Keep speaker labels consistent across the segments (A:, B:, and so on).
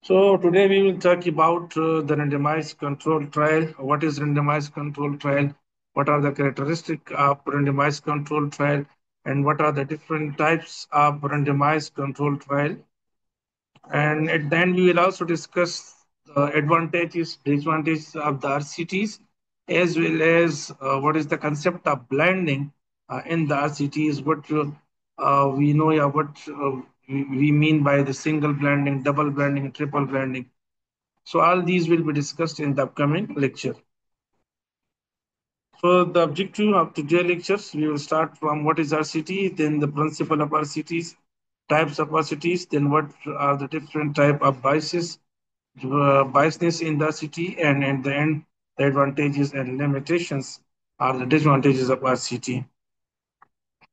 A: So today we will talk about the randomized control trial. What is randomized control trial? What are the characteristics of randomized control trial? And what are the different types of randomized control trial? And then we will also discuss the advantages, disadvantages of the RCTs, as well as what is the concept of blending in the RCTs, what we know, yeah, what we mean by the single blending, double blending, triple blending. So all these will be discussed in the upcoming lecture. So the objective of today's lectures, we will start from what is RCT, then the principle of RCTs, types of RCTs, then what are the different type of biases, biasness in the RCT, and at the end, the advantages and limitations are the disadvantages of RCT.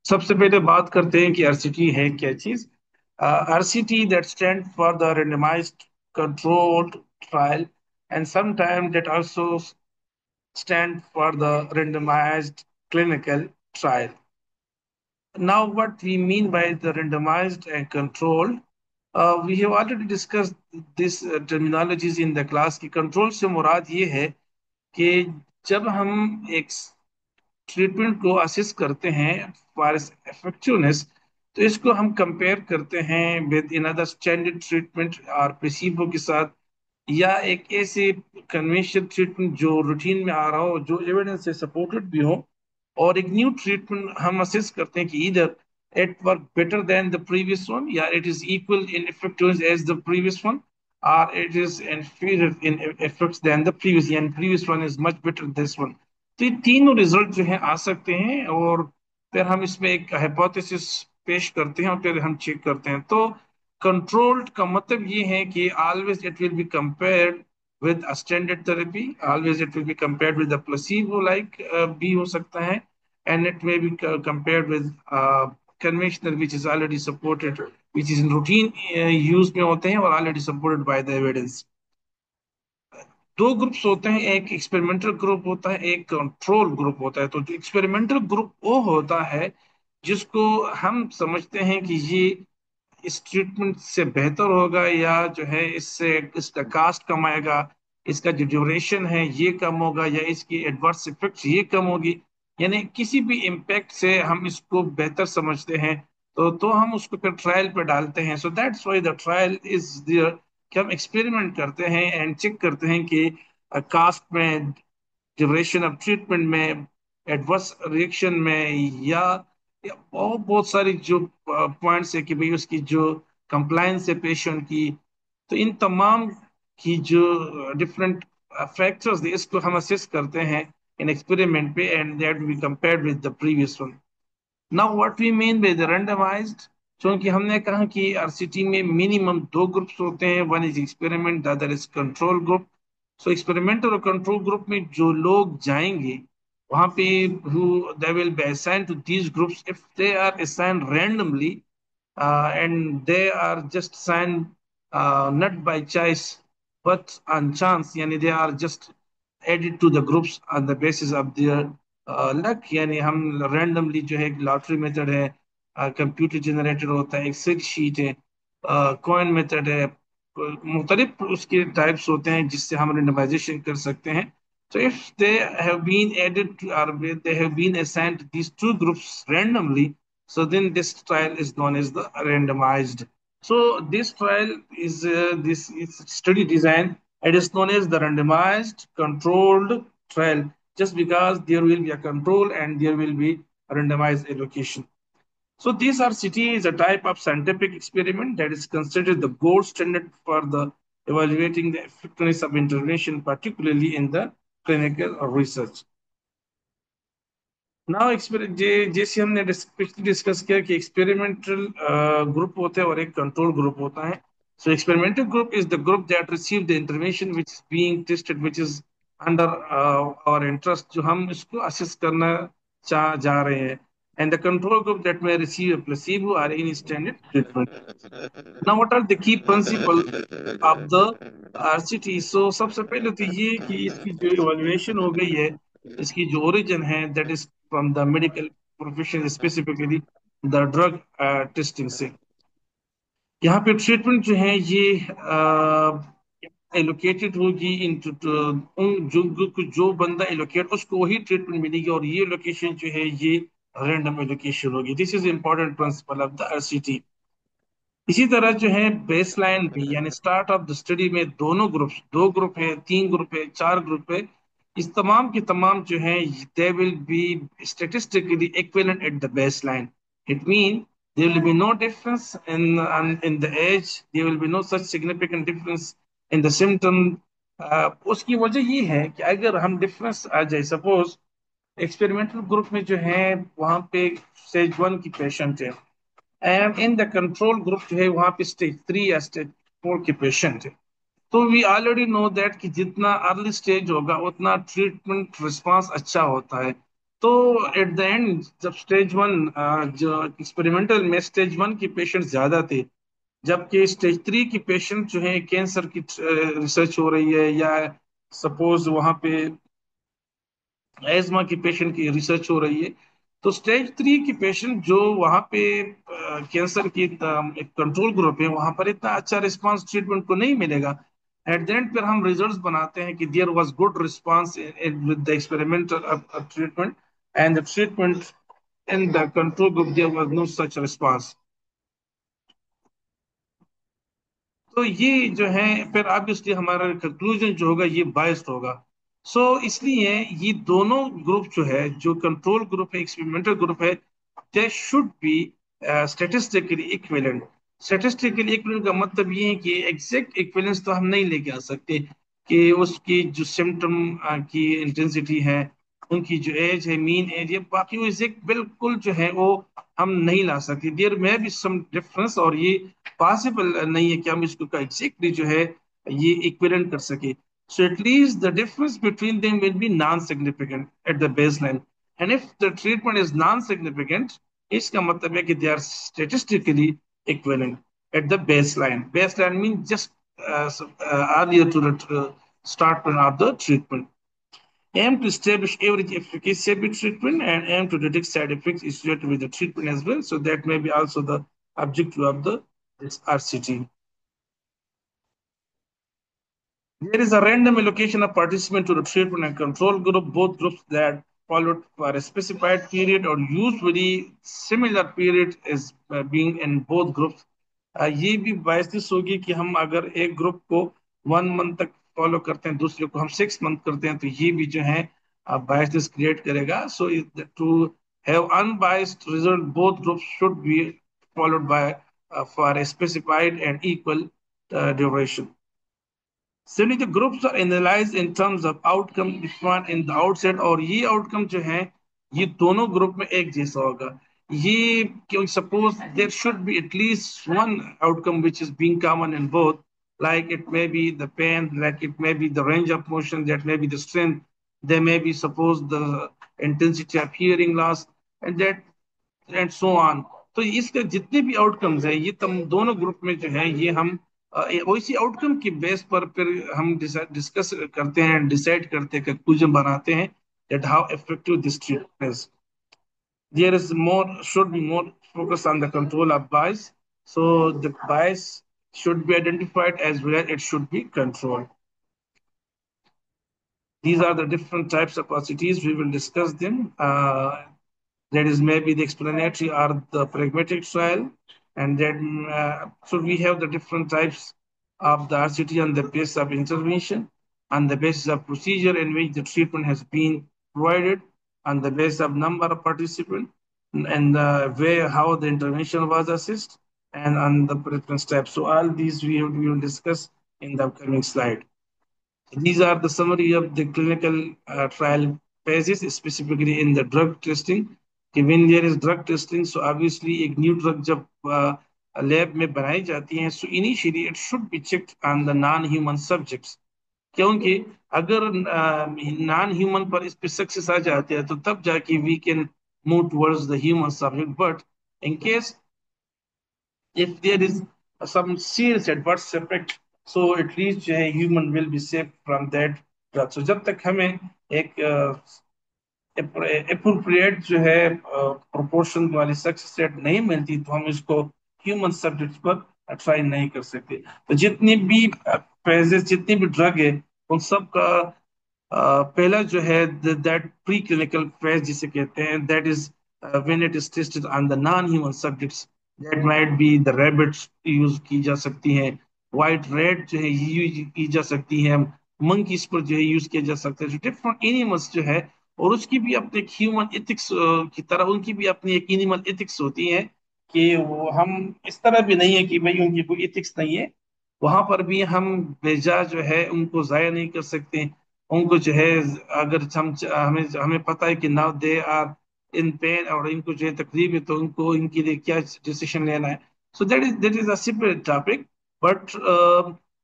A: सबसे पहले बात करते हैं कि RCT है क्या चीज. RCT that stand for the randomized controlled trial, and sometimes that also stand for the randomized clinical trial. Now, what we mean by the randomized and controlled, we have already discussed this terminologies in the class. कि control से मुराद ये है कि जब हम एक treatment को assess करते हैं फॉर इफेक्टिवनेस, तो इसको हम कंपेयर करते हैं with in other standard treatment और प्लेसिबो के साथ, या एक ऐसे कन्वेंशनल ट्रीटमेंट जो रूटीन में आ रहा हो, जो एविडेंस से सपोर्टेड भी हो, और एक न्यू ट्रीटमेंट हम असेस करते हैं कि इधर it work better than the previous one, yeah, it is equal in effectiveness as the previous one, or it is inferior in effects than the previous, and previous one is much better than this one. तो ये तीनों result जो है आ सकते हैं, और फिर हम इसमें एक हाइपोथेसिस पेश करते हैं और फिर हम चेक करते हैं. तो कंट्रोल्ड का मतलब ये है कि always it will be compared with a standard therapy, always it will be compared with the placebo like भी हो सकता है, and it may be compared with conventional which is already supported, which is in routine use में होते हैं और already supported by the evidence. दो groups होते हैं, एक एक्सपेरिमेंटल ग्रुप होता है, एक कंट्रोल ग्रुप होता है. तो जो एक्सपेरिमेंटल ग्रुप वो होता है जिसको हम समझते हैं कि ये इस ट्रीटमेंट से बेहतर होगा, या जो है इससे इसका कास्ट कम आएगा, इसका जो ड्यूरेशन है ये कम होगा, या इसकी एडवर्स इफेक्ट ये कम होगी, यानी किसी भी इम्पैक्ट से हम इसको बेहतर समझते हैं, तो हम उसको फिर ट्रायल पे डालते हैं. So that's why the trial is there, कि हम एक्सपेरिमेंट करते हैं एंड चेक करते हैं कि कास्ट में, ड्यूरेशन ऑफ ट्रीटमेंट में, एडवर्स रिएक्शन में, या बहुत बहुत सारी जो पॉइंट्स है कि भाई उसकी जो कंप्लायंस है पेशेंट की, तो इन तमाम की जो डिफरेंट फैक्टर्स है इसको हम असेस करते हैं इन एक्सपेरिमेंट पे, and that we compared with the previous one. Now what we mean by the randomized, क्योंकि हमने कहा कि आरसीटी में मिनिमम दो ग्रुप्स होते हैं, one is experiment, the other is control group. So experimental और कंट्रोल ग्रुप में जो लोग जाएंगे वहां पे, who they will be assigned to these groups, if they are assigned randomly, and they are just assigned not by choice but on chance, yani they are just added to the groups on the basis of their luck. यानी हम randomly जो है lottery method है, computer generated होता है, Excel sheet है, coin method है, मुख्तलिफ उसके टाइप्स होते हैं जिससे हम रेंडमाइजेशन कर सकते हैं. So if they have been added to, or they have been assigned to these two groups randomly, so then this trial is known as the randomized. So this trial is this is study design. It is known as the randomized controlled trial, just because there will be a control and there will be a randomized allocation. So this RCT is a type of scientific experiment that is considered the gold standard for the evaluating the effectiveness of intervention, particularly in the clinical research. Now जैसे हमने discuss किया कि experimental group होता है और एक control group होता है. So experimental group is the group that receive the intervention which is being tested, which is under our interest, जो हम इसको असेस करना जा रहे हैं. And the control group that may receive a placebo or any standard treatment. Now, what are the key principles of the RCT? So सबसे पहले तो ये कि इसकी जो इवैल्यूएशन हो गई है, इसकी जो ओरिजिन है, that is from the medical profession, specifically the drug testing से. यहाँ पे ट्रीटमेंट जो है ये एलोकेटेड होगी इन उन जो बंदा एलोकेट उसको वही ट्रीटमेंट मिलेगी, और ये लोकेशन जो है ये रैंडम एलोकेशन होगी। This is important principle of the RCT. इसी तरह जो है बेस लाइन भी, यानी स्टार्ट ऑफ द स्टडी में दोनों ग्रुप्स, दो ग्रुप है, तीन ग्रुप है, चार ग्रुप है, इस तमाम के तमाम जो है दे will B statistically equivalent at the baseline. It means there will be no difference in the age, there will be no such significant difference in the symptom. उसकी वजह ये है कि अगर हम डिफरेंस आ जाए, सपोज एक्सपेरिमेंटल ग्रुप में जो है वहां पे स्टेज वन की पेशेंट है, and in the control group जो है वहां पे स्टेज 3 या स्टेज 4 के पेशेंट है, तो वी ऑलरेडी नो दैट कि जितना अर्ली स्टेज होगा उतना ट्रीटमेंट रिस्पांस अच्छा होता है। तो एट द एंड जब स्टेज 1, जो एक्सपेरिमेंटल में स्टेज 1 के पेशेंट ज्यादा थे, जबकि स्टेज 3 की पेशेंट जो है कैंसर की रिसर्च हो रही है, या सपोज वहां पे एस्मा की पेशेंट की रिसर्च हो रही है, तो स्टेज 3 की पेशेंट जो वहां पे कैंसर की एक कंट्रोल ग्रुप है, वहां पर इतना अच्छा रिस्पांस ट्रीटमेंट को नहीं मिलेगा। एट द एंड फिर हम रिजल्ट्स बनाते हैं कि there was good response with the experimental treatment, and the treatment in the control group there was no such response. तो ये जो है फिर ऑब्वियसली हमारा कंक्लूजन जो होगा ये बायस्ड होगा। सो इसलिए ये दोनों ग्रुप जो है, जो कंट्रोल ग्रुप है, एक्सपेरिमेंटल ग्रुप है, they should be statistically equivalent. Statistically equivalent का मतलब ये है कि एग्जैक्ट इक्विवेलेंस तो हम नहीं लेके आ सकते कि उसकी जो सिम्टम की इंटेंसिटी है, उनकी जो एज है, मीन एज, ये बाकी वो एग्जैक्ट बिल्कुल जो है वो हम नहीं ला सकते। देयर में भी सम डिफरेंस, और ये पॉसिबल नहीं है कि हम इसको एग्जैक्टली जो है ये इक्विवेलेंट कर सके। So at least the difference between them will be non-significant at the baseline. And if the treatment is non-significant, इसका मतलब है कि they are statistically equivalent at the baseline. Baseline means just earlier to the start of the treatment. Aim to establish average efficacy of the treatment, and aim to detect side effects associated with the treatment as well. So that may be also the objective of the this RCT. There is a random allocation of participants to the treatment and control group, both groups that followed for a specified period or usually similar period is being in both groups. ये भी biases होगी कि हम अगर एक group को 1 month तक follow करते हैं, दूसरे को हम 6 मंथ करते हैं, तो ये भी जो है बायसिस क्रिएट करेगा। So to have unbiased result, both groups should be followed by for a specified and equal duration. Similarly, the groups are analyzed in terms of outcome defined in the outset, और ये outcome जो है ये दोनों group में एक जैसा होगा। ये क्यों, suppose there should be at least one outcome which is being common in both, like it may be the pain, like it may be the range of motion, that may be the strength, there may be suppose the intensity of hearing loss, and that and so on. तो इसके जितने भी outcomes है ये तम दोनों group में जो है ये हम वैसी आउटकम की बेस पर फिर हम डिस्कस करते हैं, डिसाइड करते हैं, कंक्लूजन बनाते हैं that how effective this treatment is. There is more, should be more focus on the control of bias. So the bias should be identified as well as it should be controlled. These are the different types of opacity. We will discuss them. That is maybe the explanatory or the pragmatic trial. And then, so we have the different types of the RCT on the basis of intervention, on the basis of procedure in which the treatment has been provided, on the basis of number of participants, and the way how the intervention was assessed, and on the preference steps. So all these we will discuss in the upcoming slide. These are the summary of the clinical trial phases, specifically in the drug testing. कि when there is drug testing, so obviously एक new drug जब lab में बनाई जाती है, so initially it should be checked on the non-human subjects. क्योंकि अगर non-human पर इस पे सक्सेस आ जाते हैं तो तब जाके we can move towards the human subject. But in case if there is some serious adverse effect, so at least human will be safe from that drug. So जब तक हमें एक appropriate जो है proportion वाली सक्सेस रेट नहीं मिलती, तो हम इसको ह्यूमन सब्जेक्ट्स पर ट्राई नहीं कर सकते। तो जितनी भी फेजेस, जितनी भी ड्रग है, उन सब का पहला जो है, दैट प्री क्लिनिकल फेज जिसे कहते हैं, that is when it is tested on the non human subjects. That might be the rabbits use की जा सकती हैं, वाइट रेट जो है यूज की जा सकती है, मंकीज पर जो है यूज किया जा सकता है, जो डिफरेंट एनिमल्स जो है। और उसकी भी अपने ह्यूमन एथिक्स की तरह उनकी भी अपनी एक एनिमल एथिक्स होती है, कि वो हम इस तरह भी नहीं है कि भाई उनकी कोई एथिक्स नहीं है। वहां पर भी हम बेजा जो है उनको जाया नहीं कर सकते। उनको जो है, अगर हम हमें हमें पता है कि now they are in pain और इनको जो है तकलीफ है, तो उनको इनके लिए क्या डिसीजन लेना है। So that is a separate topic. But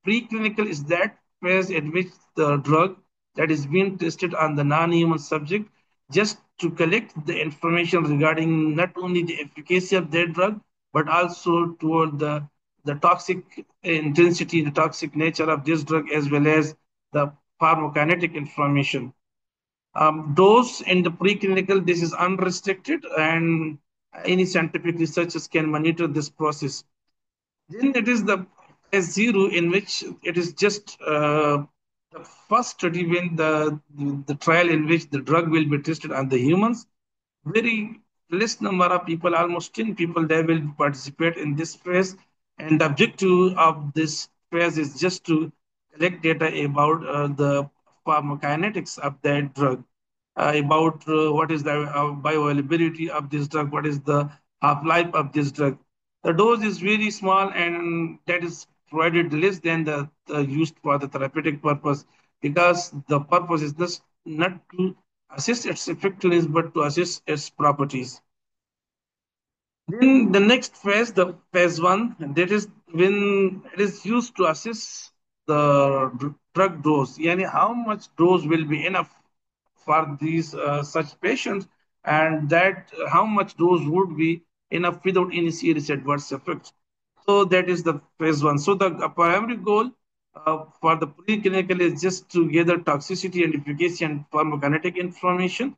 A: preclinical is that phase at which the drug that is being tested on the non-human subject, just to collect the information regarding not only the efficacy of that drug, but also toward the toxic intensity, the toxic nature of this drug, as well as the pharmacokinetic information. Dose in the preclinical, this is unrestricted, and any scientific researchers can monitor this process. Then it is the phase zero, in which it is just the first study when the trial in which the drug will be tested on the humans. Very less number of people, almost 10 people, they will participate in this phase. And the objective of this phase is just to collect data about the pharmacokinetics of that drug, about what is the bioavailability of this drug, what is the half-life of this drug. The dose is very small, and that is provided less than the used for the therapeutic purpose, because the purpose is just not to assess its effectiveness but to assess its properties. Then the next phase, the phase one, that is when it is used to assess the drug dose. Yani how much dose will be enough for these such patients, and that how much dose would be enough without any serious adverse effects. So that is the phase one. So the primary goal for the preclinical is just to gather toxicity and efficacy and pharmacokinetic information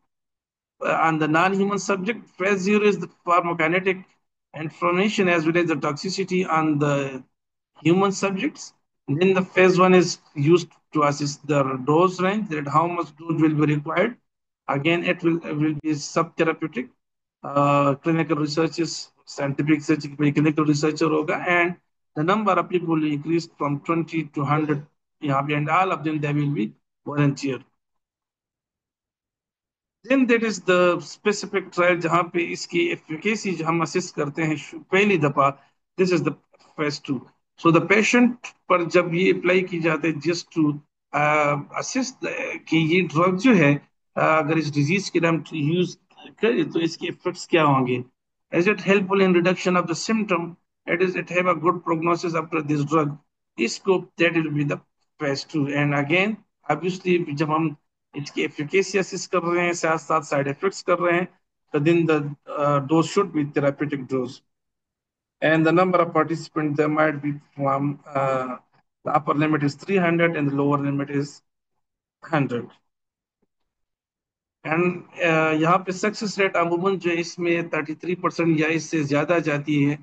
A: on the non-human subject. Phase zero is the pharmacokinetic information as well as the toxicity on the human subjects. And then the phase one is used to assess the dose range, that how much dose will be required. Again, it will be sub-therapeutic. Clinical researches, scientific research, clinical researcher hoga, and the number of people will increase from 20 to 100. Yeah, and all of them, they will be volunteer. Then there is the specific trial जहाँ पे इसकी efficacy जो हम assess करते हैं पहली दफा. This is the phase two. So the patient पर जब ये apply की जाते हैं just to assess कि ये drug जो है, अगर इस disease के लिए हम use करें तो इसके effects क्या होंगे. Is it helpful in reduction of the symptom? It have a good prognosis after this drug. इस scope, that will be the phase two. And again, obviously जब हम इसकी एफिकेसी असिस कर रहे हैं, साथ साथ साइड इफेक्ट्स कर रहे हैं, तो then the dose should be therapeutic dose. And the number of participants, there might be from the upper limit is 300 and the lower limit is 100. And यहाँ पे सक्सेस रेट अमूमन जो है इसमें 33% या इससे ज्यादा जाती है.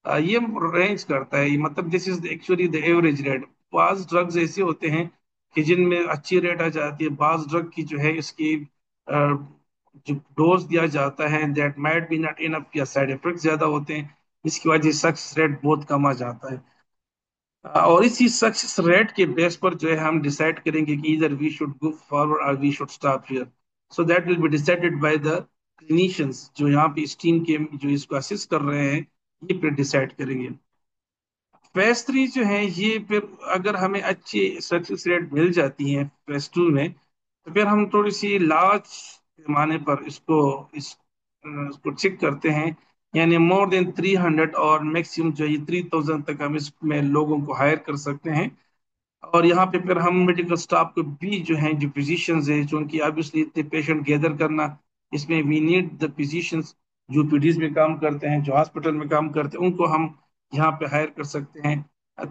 A: ये रेंज करता है, मतलब this is actually the average rate. बाज ड्रग्स ऐसे होते हैं कि जिनमें अच्छी रेट आ जाती है, बाज ड्रग की जो है इसकी जो डोज दिया जाता है that might be not enough, या साइड इफेक्ट ज्यादा होते हैं, इसकी वजह से सक्सेस रेट बहुत कम आ जाता है. और इसी सक्सेस रेट के बेस पर जो है हम डिसाइड करेंगे कि इधर वी शुड गो फॉरवर्ड और we should stop here. So that will be decided by the clinicians जो यहाँ पे इस टीम के जो इसको असिस्ट कर रहे हैं, ये फिर डिसाइड करेंगे. फेज थ्री जो है ये फिर अगर हमें अच्छी सक्सेस रेट मिल जाती है फेज टू में, तो फिर हम थोड़ी सी लार्ज पैमाने पर इसको चेक करते हैं. यानी मोर देन 300 और मैक्सिमम जो है 3000 तक हम इसमें लोगों को हायर कर सकते हैं. और यहाँ पे फिर हम मेडिकल स्टाफ को भी जो है, जो फिजिशियंस है, जो उनकी ऑब्वियसली इतने पेशेंट गैदर करना, इसमें वी नीड द फिजिशियंस जो पीडीज में काम करते हैं, जो हॉस्पिटल में काम करते हैं, उनको हम यहाँ पे हायर कर सकते हैं.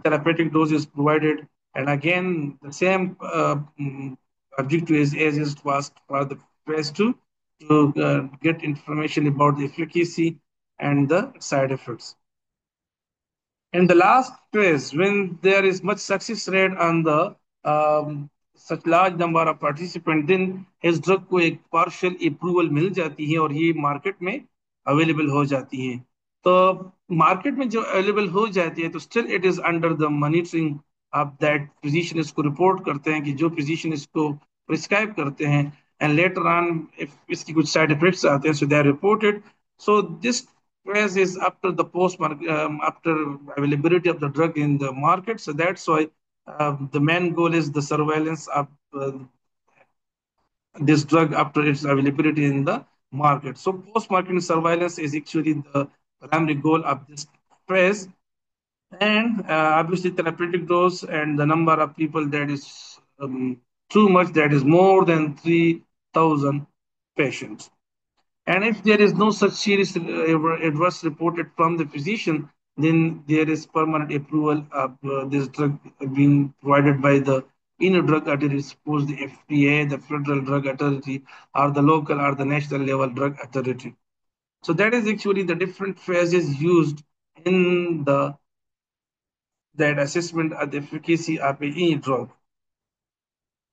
A: Therapeutic dose is provided. And again the same objective is as is was for the phase two, to get information about the efficacy and the side effects. In the last phase, when there is much success rate on the such large number of participants, then इस drug को एक partial approval मिल जाती है और ये market में available हो जाती है। तो मार्केट में जो अवेलेबल हो जाती है तो still it is under the monitoring of that physician. इसको रिपोर्ट करते हैं कि जो फिजिशियन इसको प्रिस्क्राइब करते हैं, एंड लेटर ऑन इफ इसकी कुछ साइड इफेक्ट्स आते हैं, so they are reported. So this phase is after the after availability of the drug in the market. So that's why the main goal is the surveillance of this drug after its availability in the market. So post-marketing surveillance is actually the primary goal of this phase. And obviously therapeutic dose and the number of people that is too much, that is more than 3,000 patients. And if there is no such serious adverse reported from the physician, then there is permanent approval of this drug being provided by the inner drug authority, suppose the FDA, the Federal Drug Authority, or the local or the national level drug authority. So that is actually the different phases used in the that assessment of the efficacy of any drug.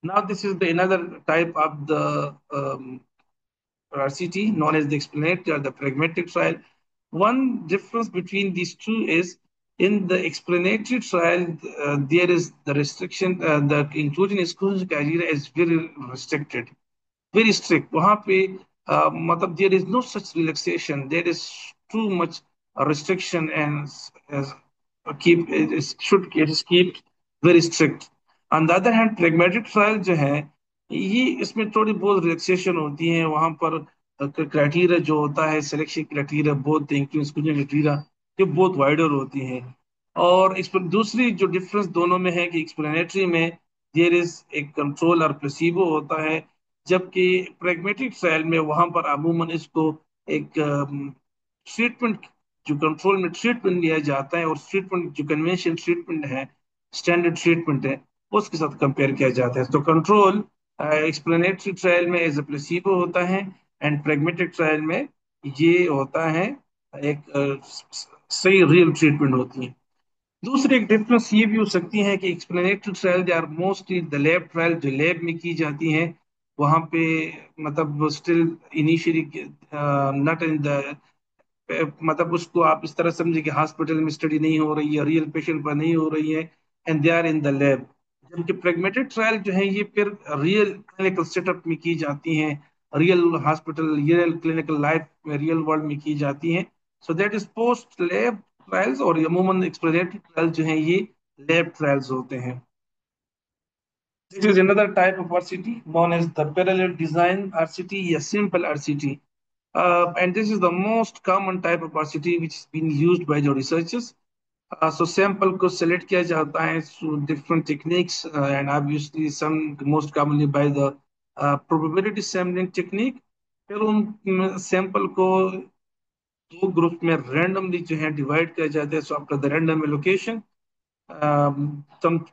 A: Now this is the another type of the RCT, known as the explanatory or the pragmatic trial. One difference between these two is in the explanatory trial, there is the restriction, the inclusion exclusion criteria is very restricted, very strict. वहाँ पे मतलब there is no such relaxation. There is too much restriction and keep it is, should it is keep very strict. On the other hand, pragmatic trial जो है ये इसमें थोड़ी बहुत relaxation होती है। वहां पर क्राइटेरिया जो होता है, सिलेक्शन क्राइटेरिया, बहुत इंक्लूजन क्राइटेरिया ये बहुत वाइडर होती हैं। और इस पर दूसरी जो डिफरेंस दोनों में है कि एक्सप्लेनेटरी में देयर इज एक कंट्रोल और प्लेसिबो होता है, जबकि प्रेगमेटिक ट्रायल में वहां पर अमूमन इसको एक ट्रीटमेंट, जो कंट्रोल में ट्रीटमेंट लिया जाता है और ट्रीटमेंट जो कन्वेंशन ट्रीटमेंट है, स्टैंडर्ड ट्रीटमेंट है, उसके साथ कंपेयर किया जाता है। तो कंट्रोल एक्सप्लेनेटरी ट्रायल में एज ए प्लेसिबो होता है, एंड प्रेगमेटिक ट्रायल में ये होता है एक सही रियल ट्रीटमेंट होती है। दूसरी एक डिफरेंस ये भी हो सकती है कि explanatory trial they are mostly the lab trial, जो लैब में की जाती है। वहां पे मतलब still initially not in the, मतलब उसको आप इस तरह समझे कि हॉस्पिटल में स्टडी नहीं हो रही है, रियल पेशेंट पर नहीं हो रही है, and they are in the lab. जबकि प्रेगमेटिक ट्रायल जो है ये फिर रियल क्लिनिकल सेटअप में की जाती हैं, real hospital, real clinical life में, रियल वर्ल्ड में की जाती हैं। सो that is post lab trials, और अमूमन एक्सप्लेनेटरी ट्रायल जो है ये लैब ट्रायल्स होते हैं। This is another type of RCT known as the parallel design RCT, a simple RCT. And this is the most common type of RCT which is being used by the researchers. So sample को select किया जाता है through different techniques, and obviously some most commonly by the probability sampling technique. फिर उन sample को दो group में randomly जो है divide किया जाता है। So after the random allocation, some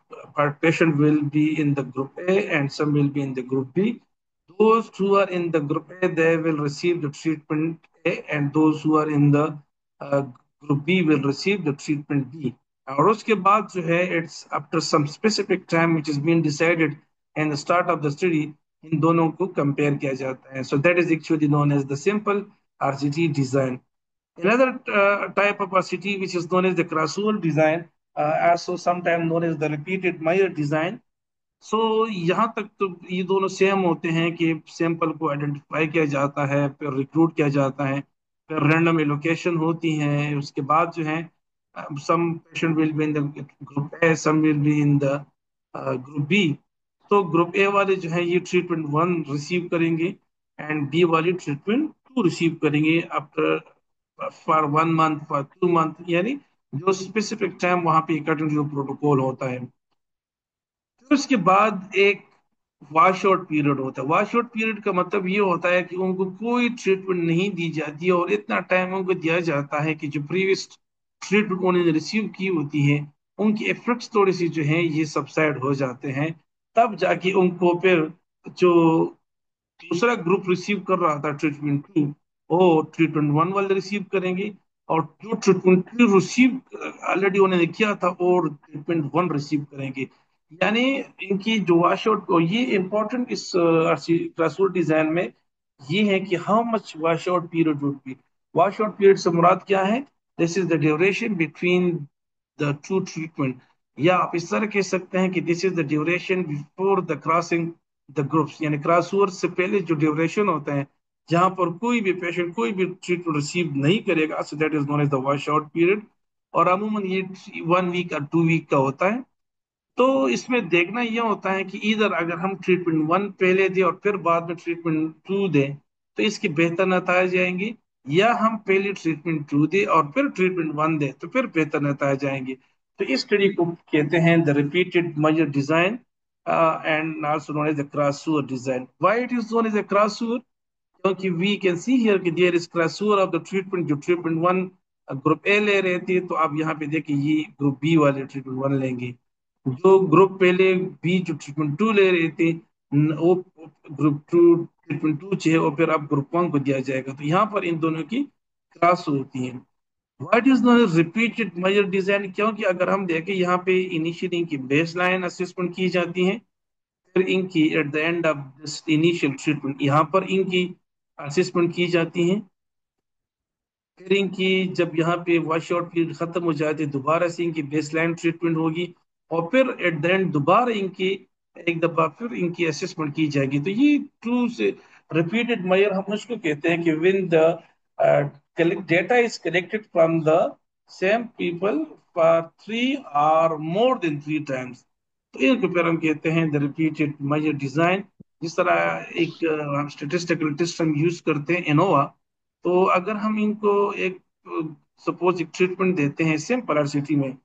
A: patient will be in the group A and some will be in the group B. Those who are in the group A, they will receive the treatment A, and those who are in the uh, group B will receive the treatment B. और उसके बाद जो है it's after some specific time which is being decided and the start of the study, इन दोनों को compare किया जाता है। So that is actually known as the simple RCT design. Another type of RCT which is known as the crossover design, also sometimes known as the repeated Meyer design. सो यहाँ तक तो ये दोनों सेम होते हैं कि सैंपल को identify किया जाता है, फिर रिक्रूट किया जाता है, फिर रैंडम एलोकेशन होती है। उसके बाद जो है some patient will be in the group A, some will be in the group B. तो ग्रुप ए वाले जो है ये ट्रीटमेंट वन रिसीव करेंगे, एंड बी वाली ट्रीटमेंट टू रिसीव करेंगे after for 1 month, for 2 month, यानी जो स्पेसिफिक टाइम वहां पे अकॉर्डिंग टू प्रोटोकॉल होता है। फिर उसके बाद एक वॉश आउट पीरियड होता है। वॉश आउट पीरियड का मतलब ये होता है कि उनको कोई ट्रीटमेंट नहीं दी जाती है, और इतना टाइम उनको दिया जाता है कि जो प्रीवियस ट्रीटमेंट उन्होंने रिसीव की होती है उनकी इफेक्ट्स थोड़ी सी जो है ये सबसाइड हो जाते हैं। तब जाके उनको फिर जो दूसरा ग्रुप रिसीव कर रहा था ट्रीटमेंट टू, वो ट्रीटमेंट वन वाले रिसीव करेंगे, और जो ट्रीटमेंट टू रिसीव ऑलरेडी उन्होंने किया था और ट्रीटमेंट वन रिसीव करेंगे। यानी इनकी जो वॉश आउट, ये इंपॉर्टेंट इस क्लासरूम डिजाइन में ये है कि how much wash out period would be. Wash out period से मुराद क्या है? This is the duration between the to treatment, या आप इस तरह कह सकते हैं कि this is the duration before the crossing the groups, यानी क्रॉस ओवर से पहले जो ड्यूरेशन होता है जहां पर कोई भी पेशेंट कोई भी ट्रीटमेंट रिसीव नहीं करेगा, so that is known as the wash out period. और अमूमन ये 1 वीक और 2 वीक का होता है। तो इसमें देखना यह होता है कि इधर अगर हम ट्रीटमेंट वन पहले दें और फिर बाद में ट्रीटमेंट टू दें तो इसके बेहतर नतीजे जाएंगे, या हम पहले ट्रीटमेंट टू दें और फिर ट्रीटमेंट वन दें तो फिर बेहतर नतीजे जाएंगे। तो इस स्टडी को कहते हैं the repeated measure design and also known as the crossover design. Why it is known as the crossover? क्योंकि वी कैन सी हियर कि there is crossover of the treatment, जो ट्रीटमेंट वन ग्रुप ए ले रहे थे तो आप यहाँ पे देखिए ये ग्रुप बी वाले ट्रीटमेंट वन लेंगे। जो ग्रुप पहले बी जो ट्रीटमेंट टू ले रहे थे वो ग्रुप टू ट्रीटमेंट टू चाहिए और फिर अब ग्रुप वन को दिया जाएगा, तो यहाँ पर इन दोनों की क्रॉस होती है। What is non repeated measure design? क्योंकि अगर हम देखें यहाँ पे इनिशियली इनकी बेस लाइन असेसमेंट की जाती है, फिर इनकी at the end of this initial treatment यहाँ पर इनकी असेसमेंट की जाती है। फिर इनकी जब यहाँ पे वॉश आउट पीरियड खत्म हो जाती है दोबारा से इनकी बेसलाइन ट्रीटमेंट होगी, और फिर एट द एंड दोबारा इनकी एक दफा फिर इनकी असेसमेंट की जाएगी। तो ये ट्रू से रिपीटेड मेजर हम उसको कहते हैं कि when the data is collected from the same people for 3 or more than 3 times, तो इनको फिर हम कहते हैं द रिपीटेड मेजर डिजाइन। जिस तरह एक स्टेटिस्टिकल टेस्ट हम यूज करते हैं एनोवा, तो अगर हम इनको एक सपोज एक ट्रीटमेंट देते हैं सिंपल सिटी में,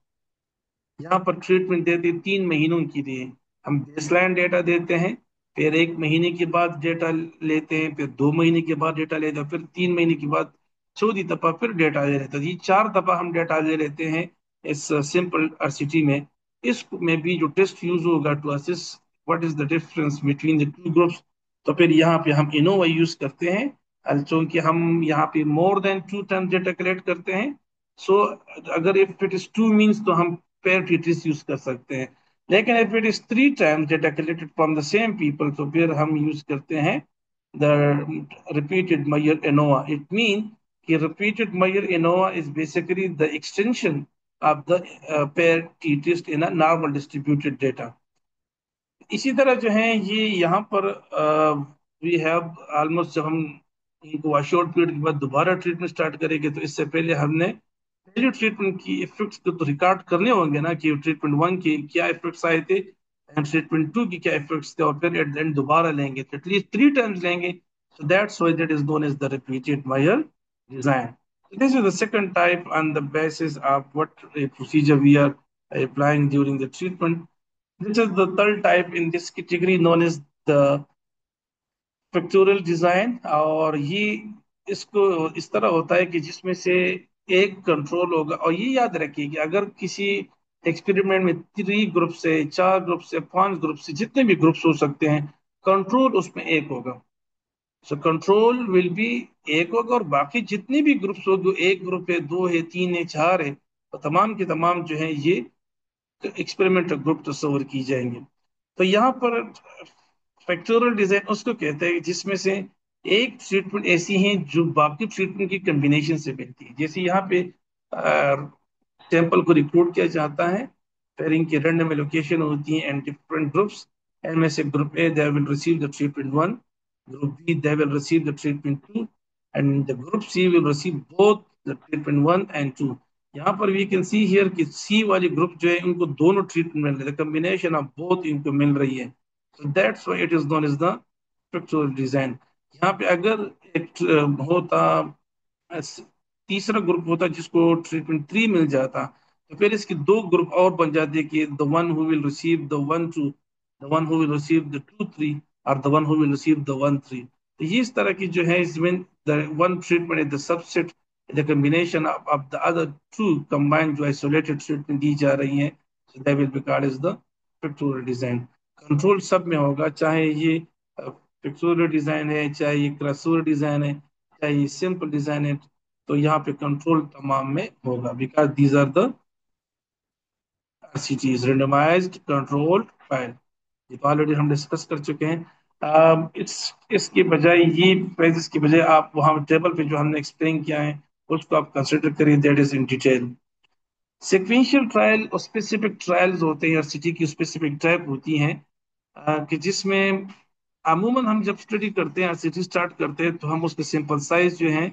A: यहाँ पर ट्रीटमेंट देते 3 महीनों के लिए, हम बेसलाइन डेटा देते हैं, फिर 1 महीने के बाद डेटा लेते हैं, फिर 2 महीने के बाद डेटा लेते हैं, फिर 3 महीने के बाद चौथी दफा फिर डेटा ले लेते हैं। ये 4 दफा हम डेटा ले लेते हैं इस सिंपल आरसीटी में। इस में भी जो टेस्ट यूज होगा to assess what is the difference between the two groups, तो फिर यहाँ पे हम इनोवा यूज करते हैं। चूंकि हम यहाँ पे more than 2 times data collect करते हैं, सो अगर if it is two means तो हम पेयर ट्रीटीज यूज कर सकते हैं। लेकिन if it is 3 times data collected from the same people तो फिर हम यूज करते हैं the repeated measure ANOVA. It mean कि repeated measure ANOVA is basically the extension of the pair t-test in a normal distributed data. इसी तरह जो है ये यहाँ पर वी हैव ऑलमोस्ट, जब हम इनको वॉश आउट पीरियड के बाद दोबारा ट्रीटमेंट स्टार्ट करेंगे तो इससे पहले हमने पहले ट्रीटमेंट की इफेक्ट्स को तो रिकॉर्ड करने होंगे ना, कि ट्रीटमेंट वन के क्या इफेक्ट्स आए थे एंड ट्रीटमेंट टू की क्या इफेक्ट्स थे, और फिर एट द एंड दोबारा लेंगे तो एटलीस्ट 3 टाइम्स लेंगे। So that's why that is known as the repeated measure design. This is the second type on the basis of what a procedure we are applying during the treatment. This is the third type in this category known as the pictorial design. और ये इसको इस तरह होता है कि जिसमें से एक कंट्रोल होगा, और ये याद रखिए कि अगर किसी एक्सपेरिमेंट में 3 ग्रुप से 4 ग्रुप से 5 ग्रुप से जितने भी ग्रुप्स हो सकते हैं, कंट्रोल उसमें एक होगा। सो कंट्रोल विल बी एक होगा, और बाकी जितने भी ग्रुप्स होंगे, एक ग्रुप है, दो है, तीन है, चार है, तो तमाम के तमाम जो है ये एक्सपेरिमेंटल ग्रुप तस्वर की जाएंगे। तो यहाँ पर फैक्टोरियल डिजाइन उसको कहते हैं जिसमें से एक ट्रीटमेंट ऐसी है जो बाकी ट्रीटमेंट की कॉम्बिनेशन से बनती है। जैसे यहाँ पे सैंपल को रिक्रूट किया जाता है, फिर इनकी रैंडम एलोकेशन होती है एंड डिफरेंट ग्रुप्स, इनमें से group A they will receive the treatment one, group B they will receive the treatment two, and the group C will receive both the treatment one and two. यहाँ पर we can see here कि सी वाली group जो है उनको दोनों treatment मिल रहे हैं, कॉम्बिनेशन ऑफ बोथ इनको मिल रही है। So that's why it is known as the structural design. यहाँ पे अगर एक होता तीसरा ग्रुप होता जिसको ट्रीटमेंट थ्री मिल जाता, तो फिर इसके 2 ग्रुप और बन जाते कि the one who will receive the one two, the one who will receive the two three, और the one who will receive the one three. तो ये इस तरह की जो है इसमें the one treatment is the subset the combination of the other two combined जो आइसोलेटेड ट्रीटमेंट दी जा रही है, so that will be called as the pictorial design। Control सब में होगा, चाहे ये पिक्टोरियल डिजाइन है, चाहे ये क्रसोर डिजाइन है, चाहे ये सिंपल डिजाइन है, तो यहाँ पे कंट्रोल तमाम में होगा, because these are the RCTs, randomized controlled trial. ये तो ऑलरेडी हम डिस्कस कर चुके हैं। इट्स इसके बजाय ये पेजेस की बजाय आप वहाँ टेबल पे जो हमने एक्सप्लेन किया है उसको आप कंसिडर करिए, that is in detail. Sequential trial और स्पेसिफिक ट्रायल्स होते हैं, RCT की स्पेसिफिक टाइप होती हैं, कि जिसमें अमूमन हम जब स्टडी करते हैं, RCT स्टार्ट करते हैं, तो हम उसके सिंपल साइज जो है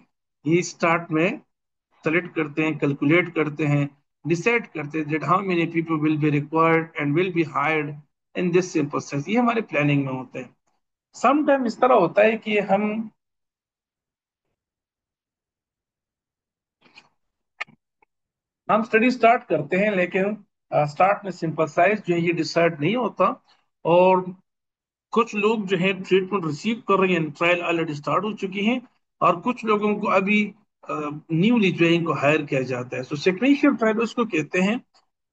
A: ये स्टार्ट में सेलेक्ट करते हैं, कैलकुलेट करते हैं, डिसाइड करते हैं that how many people will be required and will be hired in this simple size. ये हमारे प्लानिंग में होता है। समटाइम इस तरह होता है कि हम स्टडी स्टार्ट करते हैं, लेकिन स्टार्ट में सिंपल साइज जो है ये डिसाइड नहीं होता, और कुछ लोग जो है ट्रीटमेंट रिसीव कर रहे हैं, ट्रायल ऑलरेडी स्टार्ट हो चुकी हैं, और कुछ लोगों को अभी न्यूली जो है इनको हायर किया जाता है। सो सिक्वेंशियल ट्रायल उसको कहते हैं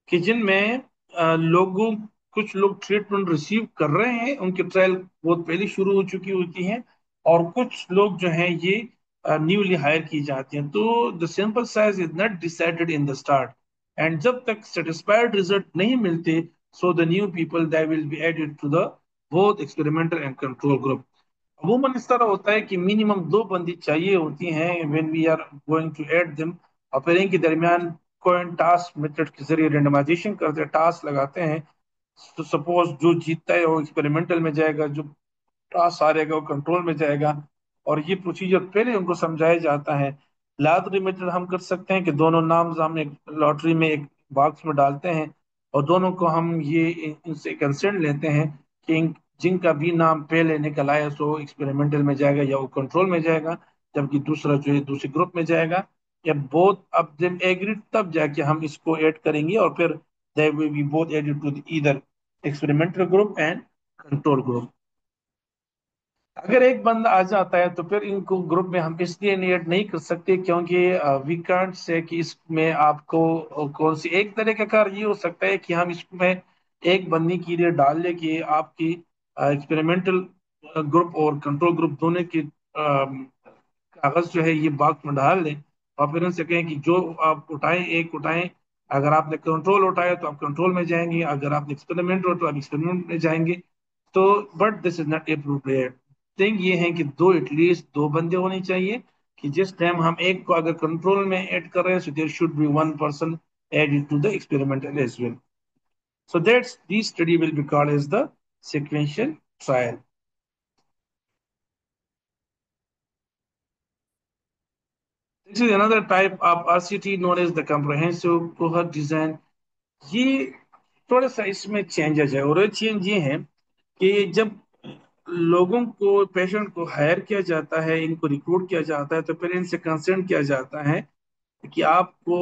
A: कि जिनमें लोगों कुछ लोग ट्रीटमेंट रिसीव कर रहे हैं, उनकी ट्रायल बहुत पहले शुरू हो चुकी होती है, और कुछ लोग जो हैं ये न्यूली हायर की जाती हैं। तो the simple size is not decided in the start, and जब तक सेटिस्फाइड रिजल्ट नहीं मिलते, so the new people they will be added to the both experimental and control group. अमूमन इस तरह होता है कि मिनिमम दो बंदी चाहिए होती हैं when we are going to add them, और फिर इनके दरमियान कोइन टास्क मेथड के जरिए रेंडमाइजेशन करते हैं, टास्क लगाते हैं। तो सपोज जो जीतता है वो एक्सपेरिमेंटल में जाएगा, जो टास्क हारेगा वो कंट्रोल में जाएगा, और ये प्रोसीजर पहले उनको समझाया जाता है। लॉटरी मेथड हम कर सकते हैं कि दोनों नाम हम एक लॉटरी में एक बॉक्स में डालते हैं, और दोनों को हम ये इनसे कंसेंट लेते हैं कि जिनका भी नाम पहले निकल आया सो एक्सपेरिमेंटल में जाएगा या वो कंट्रोल में जाएगा, जबकि दूसरा जो है दूसरे ग्रुप में जाएगा। या बोथ अब जब एग्रीड तब जाके हम इसको ऐड करेंगे, और फिर they will be both added to either experimental group and control group. अगर एक बंदा आ जाता है तो फिर इनको ग्रुप में हम इसलिए ऐड नहीं कर सकते क्योंकि वी कांट से कि इसमें आपको कौन सी एक तरीका कार ये हो सकता है कि हम इसमें एक बंदी के लिए डाल ले कि आपकी एक्सपेरिमेंटल ग्रुप और कंट्रोल ग्रुप दोनों की कागज जो है ये बॉक्स में डाल दें, और फिर उनसे कहें कि जो आप उठाएं एक उठाएं। अगर आपने कंट्रोल उठाया तो आप कंट्रोल में जाएंगे, अगर आपने एक्सपेरिमेंट हो तो आप एक्सपेरिमेंट में जाएंगे। तो but this is not appropriate thing. ये है कि दो एटलीस्ट दो बंदे होने चाहिए, कि जिस टाइम हम एक को अगर कंट्रोल में ऐड कर रहे हैं, so there should be one person added to the experimental as well. So that's this study will be called as the sequential trial. This is another type of RCT known as the comprehensive cohort design. ये थोड़ा सा इसमें changes है, और change ये है कि जब लोगों को पेशेंट को हायर किया जाता है, इनको रिक्रूट किया जाता है, तो फिर इनसे कंसर्न किया जाता है कि आपको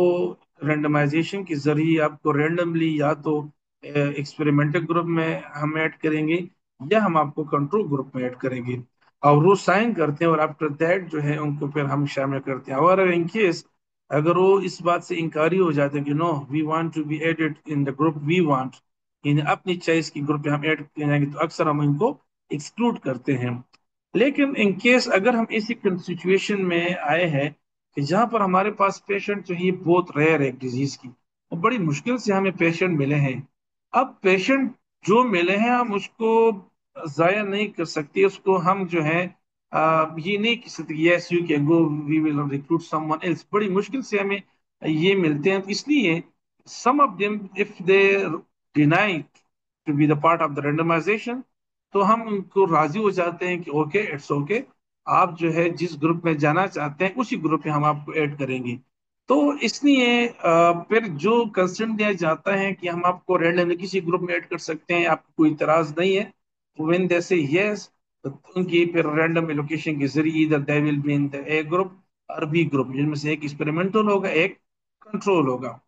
A: रेंडमाइजेशन के जरिए आपको रेंडमली या तो एक्सपेरिमेंटल ग्रुप में हम ऐड करेंगे, या हम आपको कंट्रोल ग्रुप में ऐड करेंगे, और वो साइन करते हैं, और आफ्टर दैट जो है उनको फिर हम शामिल करते हैं। और इन केस अगर वो इस बात से इनकारी हो जाते हैं कि no we want to be added in the group we want, इन अपनी चॉइस की ग्रुप में हम ऐड किए जाएंगे, तो अक्सर हम इनको एक्सक्लूड करते हैं। लेकिन इन केस अगर हम ऐसी सिचुएशन में आए हैं कि जहां पर हमारे पास पेशेंट जो है बहुत रेयर है डिजीज की, और बड़ी मुश्किल से हमें पेशेंट मिले हैं, अब पेशेंट जो मिले हैं हम उसको जाया नहीं कर सकते, उसको हम जो है ये नहीं कह सकते yes you can go we will recruit someone else, बड़ी मुश्किल से हमें ये मिलते हैं। तो इसलिए some of them if they deny to be the part of the randomization, तो हम उनको राजी हो जाते हैं कि ओके इट्स ओके, आप जो है जिस ग्रुप में जाना चाहते हैं उसी ग्रुप में हम आपको ऐड करेंगे। तो इसलिए फिर जो कंसर्न दिया जाता है कि हम आपको रैंडमली किसी ग्रुप में ऐड कर सकते हैं, आपको कोई इतराज नहीं है, व्हेन दे से यस, तो उनकी फिर रैंडम एलोकेशन के जरिए इधर दे will be in the A group और बी ग्रुप, जिनमें से एक एक्सपेरिमेंटल होगा एक कंट्रोल होगा।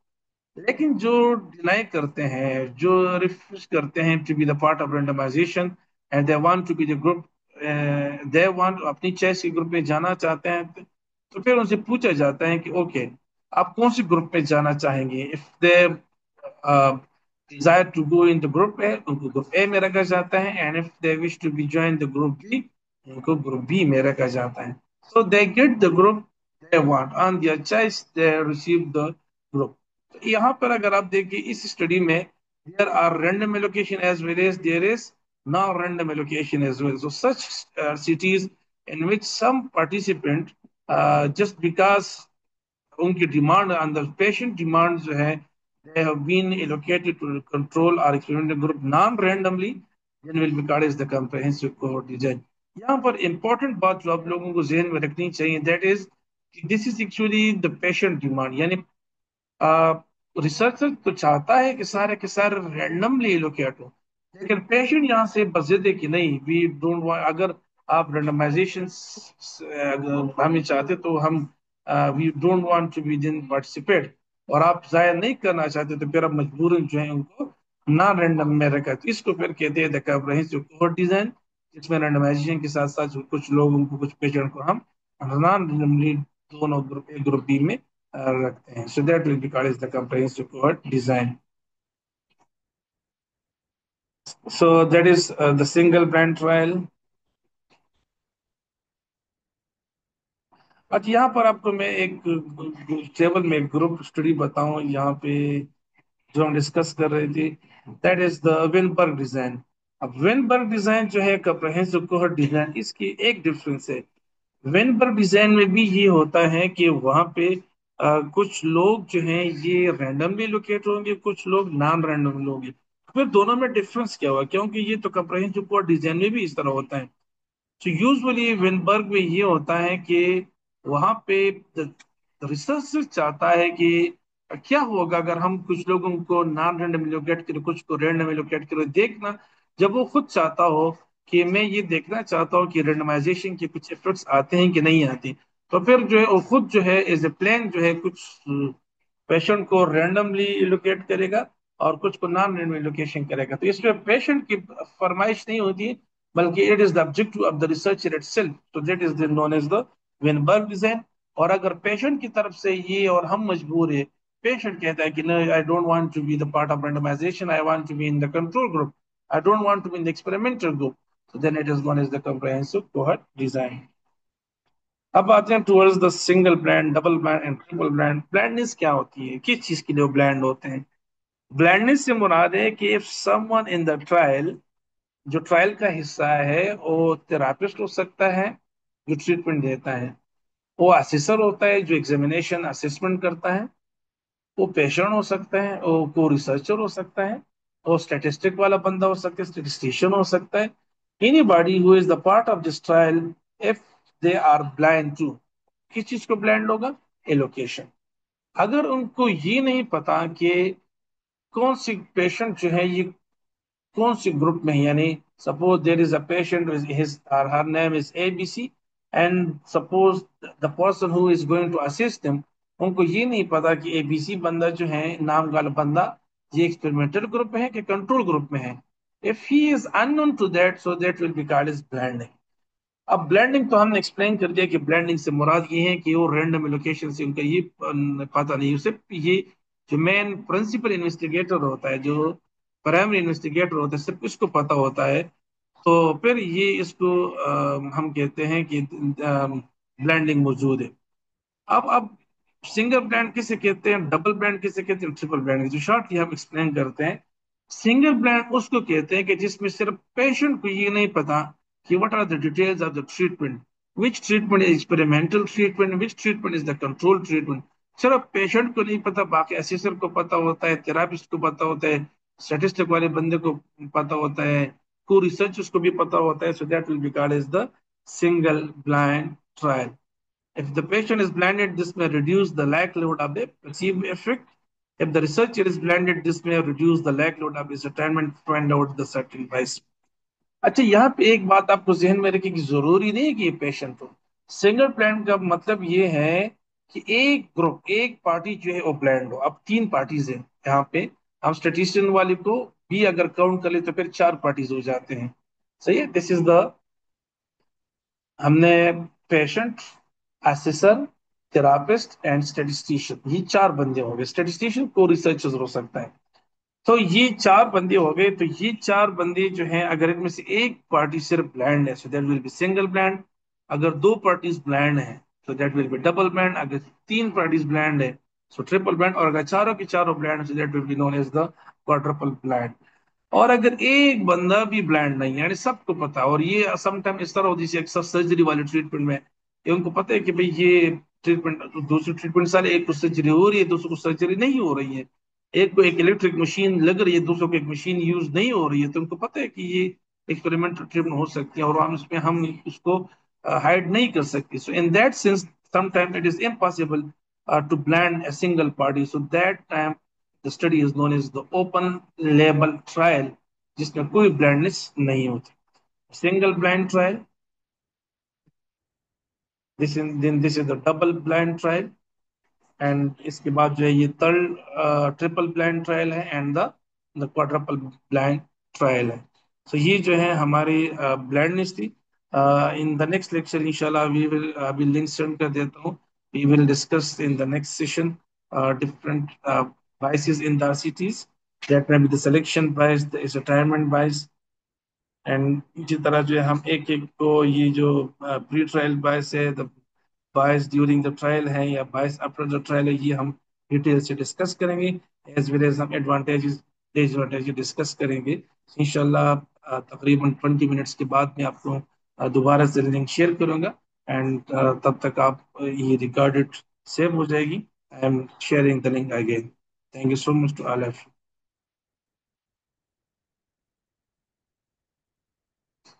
A: लेकिन जो डिनाई करते हैं, जो रिफ्यूज करते हैं to be the part of randomization and they want to be the group, they want अपनी चॉइस के ग्रुप में जाना चाहते हैं, तो फिर उनसे पूछा जाता है कि ओके आप कौन सी ग्रुप में जाना चाहेंगे। If they desire to go in the group A, उनको ग्रुप ए में रखा जाता है, and if they wish to be join the group B, उनको ग्रुप बी में रखा जाता है। So they get the group they want on their choice they receive the group. तो यहाँ पर अगर आप देखिए इस स्टडी में there are random allocation as well as there is non-random allocation as well. So such cities in which some participant just because उनकी demand अंदर पेशेंट डिमांड जो है they have been allocated to control or experimental group non-randomly then will be called as the comprehensive cohort design. यहाँ पर important बात जो आप लोगों को जहन में रखनी चाहिए that is this is actually the patient demand यानी रिसर्चर तो चाहता है कि सारे के सारे रैंडमली एलोकेट हो लेकिन पेशेंट यहाँ से बजिद है कि नहीं वी डोंट वांट अगर आप रैंडमाइजेशन हमें चाहते तो हम we don't want to be then participate और आप जाया नहीं करना चाहते तो फिर आप मजबूरन जो है उनको ना रैंडम में रखा तो इसको फिर कहते हैं द कम्प्रहेंसिव कोहॉर्ट डिजाइन जिसमें रैंडमाइजेशन के साथ साथ कुछ लोगों को कुछ पेशेंट को हम नॉन रैंडमली दोनों ग्रुप ए ग्रुप बी में रखते हैं. So that will be called as the comprehensive cohort design. So that is the single blind trial. अच्छा यहाँ पर आपको मैं एक टेबल में ग्रुप स्टडी बताऊं यहाँ पे जो हम डिस्कस कर रहे थे that is the Weinberg design. अब वेनबर्ग डिजाइन जो है कम्प्रहेंसिव कोहॉर्ट डिजाइन इसकी एक डिफरेंस है. वेनबर्ग डिजाइन में भी ये होता है कि वहां पे कुछ लोग जो हैं ये रैंडमली लोकेट होंगे कुछ लोग नॉन रैंडम होंगे. फिर दोनों में डिफरेंस क्या हुआ क्योंकि ये तो कम्प्रहेंसिव कोड डिजाइन में भी इस तरह होता है. तो यूजुअली विनबर्ग में ये होता है कि वहां पे रिसर्च चाहता है कि क्या होगा अगर हम कुछ लोगों को नॉन रैंडम लोकेट करें कुछ को रैंडम लोकेट करें देखना जब वो खुद चाहता हो कि मैं ये देखना चाहता हूँ कि रेंडमाइजेशन के कुछ इफेक्ट्स आते हैं कि नहीं आते तो फिर जो है वो खुद जो है एज ए प्लान जो है कुछ पेशेंट को रैंडमली लोकेट करेगा और कुछ को नॉन रैंडम लोकेशन करेगा. तो इसमें पेशेंट की फरमाइश नहीं होती बल्कि it is the objective of the researcher itself. तो that is known as the Weinberg design. और अगर पेशेंट की तरफ से ये और हम मजबूर है पेशेंट कहता है कि no I don't want to be the part of randomization I want to be in the control group I don't want to be in the experimental group so then it is known as the comprehensive cohort design. अब आते हैं towards the single blind double blind and triple blind. Blindness क्या होती है किस चीज के लिए ब्लैंड होते हैं. ब्लैंडनेस से मुराद है कि if someone in the trial जो ट्रायल का हिस्सा है वो थेरापिस्ट हो सकता है जो ट्रीटमेंट देता है वो असेसर होता है जो एग्जामिनेशन असेसमेंट करता है वो पेशेंट हो सकता है वो को रिसर्चर हो सकता है वो स्टैटिस्टिक वाला बंदा हो सकता है स्टैटिस्टिशियन हो सकता है anybody who is the part of this trial if they are blind to किस चीज को ब्लाइंड होगा एलोकेशन. अगर उनको ये नहीं पता कि कौन सी पेशेंट जो है ये कौन सी ग्रुप में है यानी suppose there is a patient his or her name is ABC and suppose the person who is going to assist them उनको ये नहीं पता कि एबीसी बंदा जो है नाम वाला बंदा ये एक्सपेरिमेंटल ग्रुप में है कि कंट्रोल ग्रुप में है. If he is unknown to that so that will be called as blinding. अब ब्लेंडिंग तो हमने एक्सप्लेन कर दिया कि ब्लेंडिंग से मुराद ये है कि वो रैंडम एलोकेशन से उनका ये पता नहीं उसे ये जो मेन प्रिंसिपल इन्वेस्टिगेटर होता है जो प्राइमरी इन्वेस्टिगेटर होता है सिर्फ इसको पता होता है. तो फिर ये इसको हम कहते हैं कि ब्लेंडिंग मौजूद है. अब सिंगल ब्रांड किसे कहते हैं डबल ब्रांड किसे कहते हैं ट्रिपल ब्रांड जो शॉर्टली हम एक्सप्लेन करते हैं. सिंगल ब्रांड उसको कहते हैं कि जिसमें सिर्फ पेशेंट को ये नहीं पता कि what are the details of the treatment which treatment is experimental treatment which treatment is the control treatment. सिर्फ पेशेंट को नहीं पता बाकी असेसर को पता होता है थेरापिस्ट को पता होता है स्टैटिस्टिक वाले बंदे को पता होता है को रिसर्च उसको भी पता होता है. So that will be called as the single blind trial. If the patient is blinded, this may reduce the likelihood of a perceived effect. If the researcher is blinded, this may reduce the likelihood of ascertainment to find out the certain bias. अच्छा यहाँ पे एक बात आपको जहन में रखिए कि जरूरी नहीं है कि ये पेशेंट हो. सिंगल ब्लाइंड का मतलब ये है कि एक ग्रुप एक पार्टी जो है वो ब्लाइंड हो. अब तीन पार्टीज हैं यहाँ पे हम स्टेटिस्टिशियन वाले को भी अगर काउंट कर ले तो फिर चार पार्टीज हो जाते हैं. सही है. दिस इज द हमने patient assessor therapist and statistician ये चार बंदे हो गए. स्टेटिस्टिशियन को रिसर्चर हो सकता है. तो ये चार बंदे हो गए. तो ये चार बंदे जो हैं अगर इनमें से एक पार्टी सिर्फ ब्लाइंड है so that will B single blind. अगर दो पार्टीज ब्लाइंड हैं so that will be double blind. अगर तीन parties blind है, so triple blind. और अगर चारों की चारों blind है, so that will be known as the quadruple blind. और अगर एक बंदा भी ब्लाइंड नहीं है, यानी सबको पता है, और ये समटाइम इस तरह होती है अक्सर सर्जरी वाले ट्रीटमेंट में, ये उनको पता है कि भाई ये ट्रीटमेंट, दूसरी ट्रीटमेंट सारे, एक को सर्जरी हो रही है, दूसरे को सर्जरी नहीं हो रही है, एक को एक इलेक्ट्रिक मशीन लग रही है, दूसरों को एक मशीन यूज नहीं हो रही है, तो उनको पता है कि ये एक्सपेरिमेंटल ट्रीटमेंट हो सकती है और हम उसको हाइड नहीं कर सकते. So in that sense sometime it is impossible to blind a single party. So that time the study is known as the open label trial, जिसमें कोई blindness नहीं होती. Single blind trial, this is the double blind trial, and इसके बाद जो है ये third triple blind trial है, and the quadruple blind trial है. सो ये जो है हमारी ब्लाइंडनेस थी. इन द नेक्स्ट लेक्चर इंशाल्लाह वी विल, अभी लिंक सेंड कर देता हूँ, we will discuss in the next session different biases in the RCTs. That may be the selection bias, the retirement bias, and इसी तरह जो है हम एक एक को ये जो प्री ट्रायल बायस है, the bias during the trial है, या बायस आफ्टर द ट्रायल है, ये हम डिटेल से डिस्कस करेंगे. एज वेल एज हम एडवांटेजेस डिसएडवांटेजेस डिस्कस करेंगे इंशाल्लाह. तकरीबन 20 मिनट्स के बाद मैं आपको दोबारा से लिंक शेयर करूंगा, एंड तब तक आप ये रिकॉर्डेड सेव हो जाएगी. I am sharing the link again. Thank you so much to all of